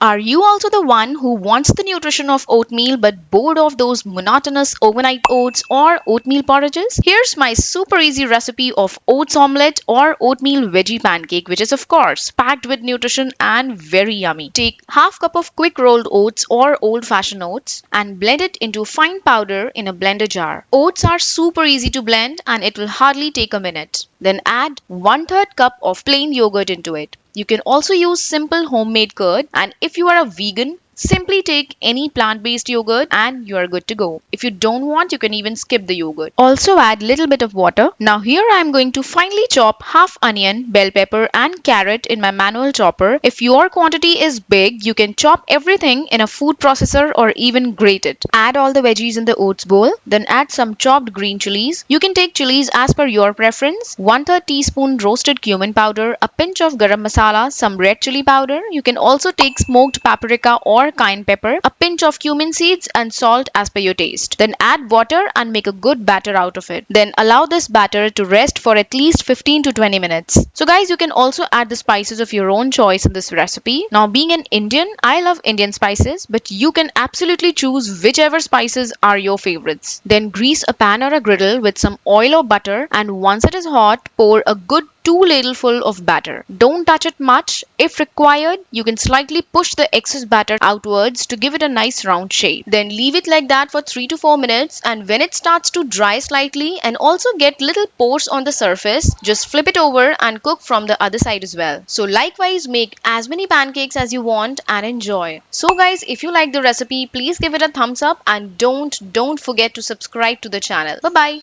Are you also the one who wants the nutrition of oatmeal but bored of those monotonous overnight oats or oatmeal porridges? Here's my super easy recipe of oats omelette or oatmeal veggie pancake, which is of course packed with nutrition and very yummy. Take half cup of quick rolled oats or old fashioned oats and blend it into fine powder in a blender jar. Oats are super easy to blend and it will hardly take a minute. Then add 1/3 cup of plain yogurt into it. You can also use simple homemade curd, and if you are a vegan, simply take any plant-based yogurt and you are good to go. If you don't want, you can even skip the yogurt. Also add little bit of water. Now here I am going to finely chop half onion, bell pepper and carrot in my manual chopper. If your quantity is big, you can chop everything in a food processor or even grate it. Add all the veggies in the oats bowl. Then add some chopped green chilies. You can take chilies as per your preference. 1/3 teaspoon roasted cumin powder, a pinch of garam masala, some red chili powder. You can also take smoked paprika or cayenne pepper, a pinch of cumin seeds and salt as per your taste. Then add water and make a good batter out of it. Then allow this batter to rest for at least 15 to 20 minutes. So guys, you can also add the spices of your own choice in this recipe. Now being an Indian, I love Indian spices, but you can absolutely choose whichever spices are your favorites. Then grease a pan or a griddle with some oil or butter, and once it is hot, pour a good 2 ladleful of batter. Don't touch it much. If required, you can slightly push the excess batter outwards to give it a nice round shape. Then leave it like that for 3 to 4 minutes, and when it starts to dry slightly and also get little pores on the surface, just flip it over and cook from the other side as well. So likewise, make as many pancakes as you want and enjoy. So guys, if you like the recipe, please give it a thumbs up and don't forget to subscribe to the channel. Bye bye.